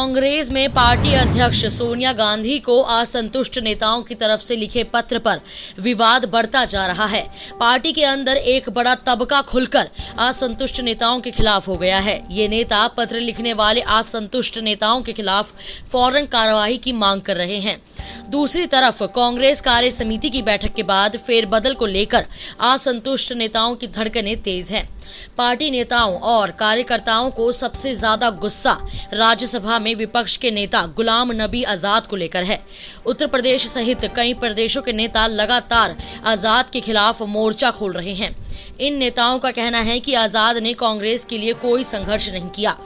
कांग्रेस में पार्टी अध्यक्ष सोनिया गांधी को असंतुष्ट नेताओं की तरफ से लिखे पत्र पर विवाद बढ़ता जा रहा है। पार्टी के अंदर एक बड़ा तबका खुलकर असंतुष्ट नेताओं के खिलाफ हो गया है। ये नेता पत्र लिखने वाले असंतुष्ट नेताओं के खिलाफ फौरन कार्रवाई की मांग कर रहे हैं। दूसरी तरफ कांग्रेस कार्य समिति की बैठक के बाद फेरबदल को लेकर असंतुष्ट नेताओं की धड़कनें तेज हैं। पार्टी नेताओं और कार्यकर्ताओं को सबसे ज्यादा गुस्सा राज्यसभा में विपक्ष के नेता गुलाम नबी आजाद को लेकर है। उत्तर प्रदेश सहित कई प्रदेशों के नेता लगातार आजाद के खिलाफ मोर्चा खोल रहे हैं। इन नेताओं का कहना है कि आजाद ने कांग्रेस के लिए कोई संघर्ष नहीं किया,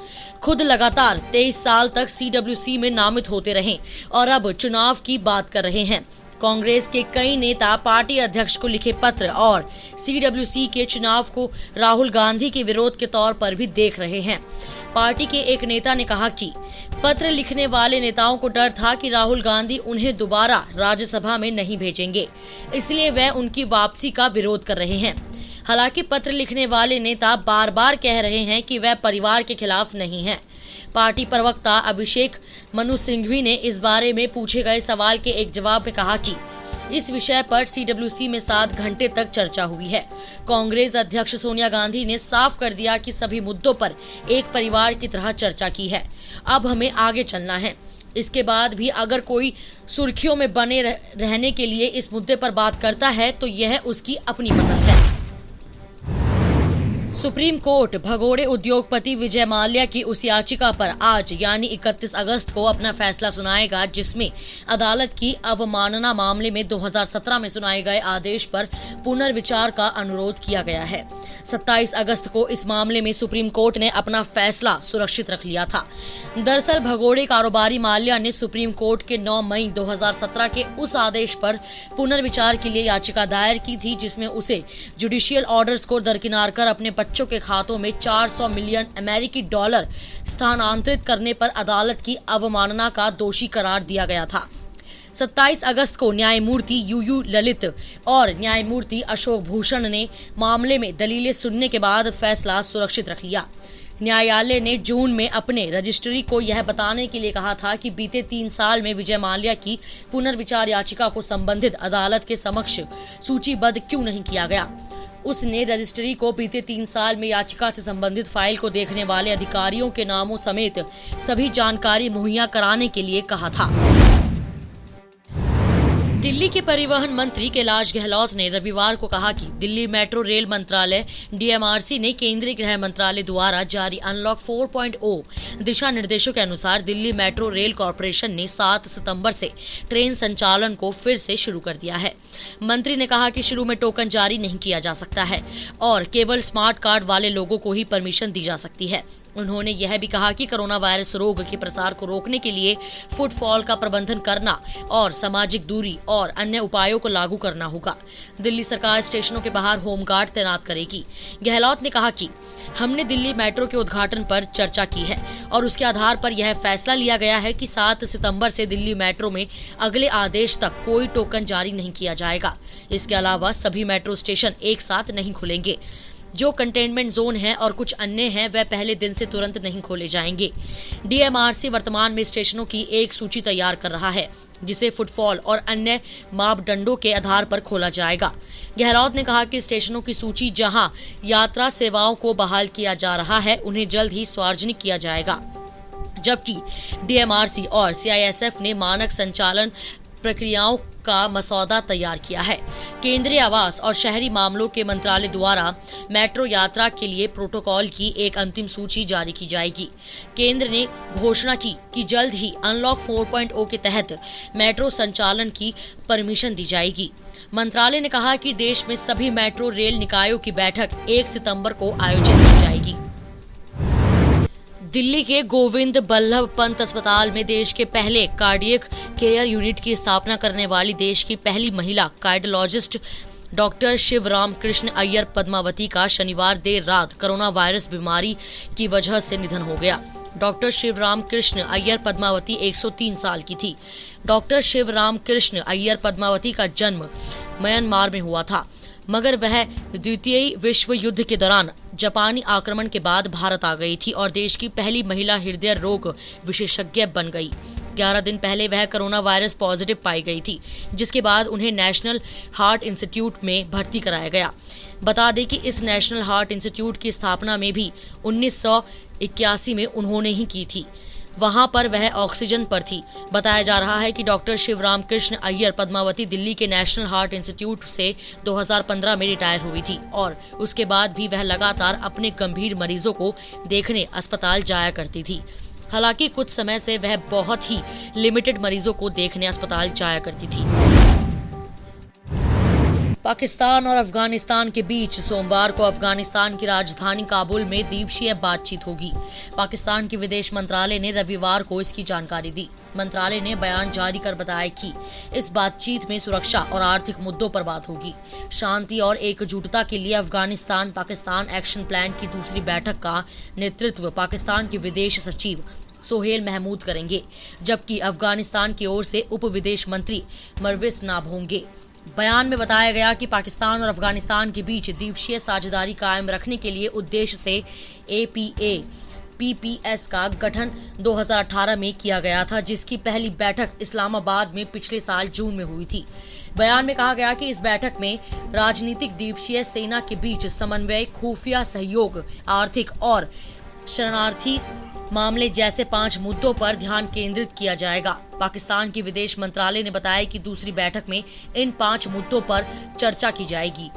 खुद लगातार 23 साल तक CWC में नामित होते रहे और अब चुनाव की बात कर रहे हैं। कांग्रेस के कई नेता पार्टी अध्यक्ष को लिखे पत्र और CWC के चुनाव को राहुल गांधी के विरोध के तौर पर भी देख रहे हैं। पार्टी के एक नेता ने कहा कि पत्र लिखने वाले नेताओं को डर था कि राहुल गांधी उन्हें दोबारा राज्यसभा में नहीं भेजेंगे, इसलिए वह उनकी वापसी का विरोध कर रहे हैं। हालांकि पत्र लिखने वाले नेता बार बार कह रहे हैं कि वह परिवार के खिलाफ नहीं है। पार्टी प्रवक्ता अभिषेक मनु सिंघवी ने इस बारे में पूछे गए सवाल के एक जवाब में कहा कि इस विषय पर CWC में 7 घंटे तक चर्चा हुई है। कांग्रेस अध्यक्ष सोनिया गांधी ने साफ कर दिया कि सभी मुद्दों पर एक परिवार की तरह चर्चा की है। अब हमें आगे चलना है। इसके बाद भी अगर कोई सुर्खियों में बने रहने के लिए इस मुद्दे पर बात करता है तो यह उसकी अपनी पसंद है। सुप्रीम कोर्ट भगोड़े उद्योगपति विजय माल्या की उस याचिका पर आज यानी 31 अगस्त को अपना फैसला सुनाएगा जिसमें अदालत की अवमानना मामले में 2017 में सुनाए गए आदेश पर पुनर्विचार का अनुरोध किया गया है। 27 अगस्त को इस मामले में सुप्रीम कोर्ट ने अपना फैसला सुरक्षित रख लिया था। दरअसल भगोड़े कारोबारी माल्या ने सुप्रीम कोर्ट के 9 मई 2017 के उस आदेश पर पुनर्विचार के लिए याचिका दायर की थी जिसमें उसे जुडिशियल ऑर्डर्स को दरकिनार कर अपने बच्चों के खातों में 400 मिलियन अमेरिकी डॉलर स्थानांतरित करने पर अदालत की अवमानना का दोषी करार दिया गया था। 27 अगस्त को न्यायमूर्ति यूयू ललित और न्यायमूर्ति अशोक भूषण ने मामले में दलीलें सुनने के बाद फैसला सुरक्षित रख लिया। न्यायालय ने जून में अपने रजिस्ट्री को यह बताने के लिए कहा था कि बीते 3 साल में विजय माल्या की पुनर्विचार याचिका को संबंधित अदालत के समक्ष सूचीबद्ध क्यों नहीं किया गया। उसने रजिस्ट्री को बीते 3 साल में याचिका से संबंधित फाइल को देखने वाले अधिकारियों के नामों समेत सभी जानकारी मुहैया कराने के लिए कहा था। दिल्ली के परिवहन मंत्री कैलाश गहलोत ने रविवार को कहा कि दिल्ली मेट्रो रेल मंत्रालय DMRC ने केंद्रीय गृह मंत्रालय द्वारा जारी अनलॉक 4.0 दिशा निर्देशों के अनुसार दिल्ली मेट्रो रेल कॉरपोरेशन ने 7 सितंबर से ट्रेन संचालन को फिर से शुरू कर दिया है। मंत्री ने कहा कि शुरू में टोकन जारी नहीं किया जा सकता है और केवल स्मार्ट कार्ड वाले लोगों को ही परमिशन दी जा सकती है। उन्होंने यह भी कहा कि कोरोना वायरस रोग के प्रसार को रोकने के लिए फुटफॉल का प्रबंधन करना और सामाजिक दूरी और अन्य उपायों को लागू करना होगा। दिल्ली सरकार स्टेशनों के बाहर होमगार्ड तैनात करेगी। गहलोत ने कहा कि हमने दिल्ली मेट्रो के उद्घाटन पर चर्चा की है और उसके आधार पर यह फैसला लिया गया है कि 7 सितंबर से दिल्ली मेट्रो में अगले आदेश तक कोई टोकन जारी नहीं किया जाएगा। इसके अलावा सभी मेट्रो स्टेशन एक साथ नहीं खुलेंगे। जो कंटेनमेंट जोन है और कुछ अन्य हैं वह पहले दिन से तुरंत नहीं खोले जाएंगे। DMRC वर्तमान में स्टेशनों की एक सूची तैयार कर रहा है जिसे फुटफॉल और अन्य मापदंडों के आधार पर खोला जाएगा। गहलोत ने कहा कि स्टेशनों की सूची जहां यात्रा सेवाओं को बहाल किया जा रहा है उन्हें जल्द ही सार्वजनिक किया जाएगा, जबकि DMRC और CISF ने मानक संचालन प्रक्रियाओं का मसौदा तैयार किया है। केंद्रीय आवास और शहरी मामलों के मंत्रालय द्वारा मेट्रो यात्रा के लिए प्रोटोकॉल की एक अंतिम सूची जारी की जाएगी। केंद्र ने घोषणा की कि जल्द ही अनलॉक 4.0 के तहत मेट्रो संचालन की परमिशन दी जाएगी। मंत्रालय ने कहा कि देश में सभी मेट्रो रेल निकायों की बैठक 1 सितंबर को आयोजित की जाएगी। दिल्ली के गोविंद बल्लभ पंत अस्पताल में देश के पहले कार्डियक केयर यूनिट की स्थापना करने वाली देश की पहली महिला कार्डियोलॉजिस्ट डॉक्टर शिवराम कृष्ण अय्यर पद्मावती का शनिवार देर रात कोरोना वायरस बीमारी की वजह से निधन हो गया। डॉक्टर शिवराम कृष्ण अय्यर पद्मावती 103 साल की थी। डॉक्टर शिवराम कृष्ण अय्यर पद्मावती का जन्म म्यांमार में हुआ था, मगर वह द्वितीय विश्व युद्ध के दौरान जापानी आक्रमण के बाद भारत आ गई थी और देश की पहली महिला हृदय रोग विशेषज्ञ बन गई। 11 दिन पहले वह कोरोना वायरस पॉजिटिव पाई गई थी, जिसके बाद उन्हें नेशनल हार्ट इंस्टीट्यूट में भर्ती कराया गया। बता दें कि इस नेशनल हार्ट इंस्टीट्यूट की स्थापना में भी 1981 में उन्होंने ही की थी। वहां पर वह ऑक्सीजन पर थी। बताया जा रहा है कि डॉक्टर शिवराम कृष्ण अय्यर पद्मावती दिल्ली के नेशनल हार्ट इंस्टीट्यूट से 2015 में रिटायर हुई थी और उसके बाद भी वह लगातार अपने गंभीर मरीजों को देखने अस्पताल जाया करती थी। हालांकि कुछ समय से वह बहुत ही लिमिटेड मरीजों को देखने अस्पताल जाया करती थी। पाकिस्तान और अफगानिस्तान के बीच सोमवार को अफगानिस्तान की राजधानी काबुल में द्विपक्षीय बातचीत होगी। पाकिस्तान के विदेश मंत्रालय ने रविवार को इसकी जानकारी दी। मंत्रालय ने बयान जारी कर बताया कि इस बातचीत में सुरक्षा और आर्थिक मुद्दों पर बात होगी। शांति और एकजुटता के लिए अफगानिस्तान पाकिस्तान एक्शन प्लान की दूसरी बैठक का नेतृत्व पाकिस्तान के विदेश सचिव सोहेल महमूद करेंगे, जबकि अफगानिस्तान की ओर से उप विदेश मंत्री मरविस नाब होंगे। बयान में बताया गया कि पाकिस्तान और अफगानिस्तान के बीच द्विपक्षीय साझेदारी कायम रखने के लिए उद्देश्य से APA-PPS का गठन 2018 में किया गया था, जिसकी पहली बैठक इस्लामाबाद में पिछले साल जून में हुई थी। बयान में कहा गया कि इस बैठक में राजनीतिक द्विपक्षीय सेना के बीच समन्वय, खुफिया सहयोग, आर्थिक और शरणार्थी मामले जैसे 5 मुद्दों पर ध्यान केंद्रित किया जाएगा। पाकिस्तान के विदेश मंत्रालय ने बताया कि दूसरी बैठक में इन 5 मुद्दों पर चर्चा की जाएगी।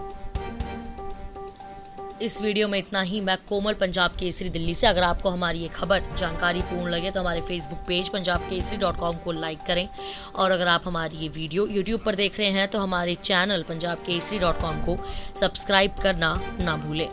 इस वीडियो में इतना ही। मैं कोमल, पंजाब केसरी दिल्ली से। अगर आपको हमारी ये खबर जानकारी पूर्ण लगे तो हमारे फेसबुक पेज punjabkesari.com को लाइक करें और अगर आप हमारी ये वीडियो यूट्यूब पर देख रहे हैं तो हमारे चैनल punjabkesari.com को सब्सक्राइब करना ना भूलें।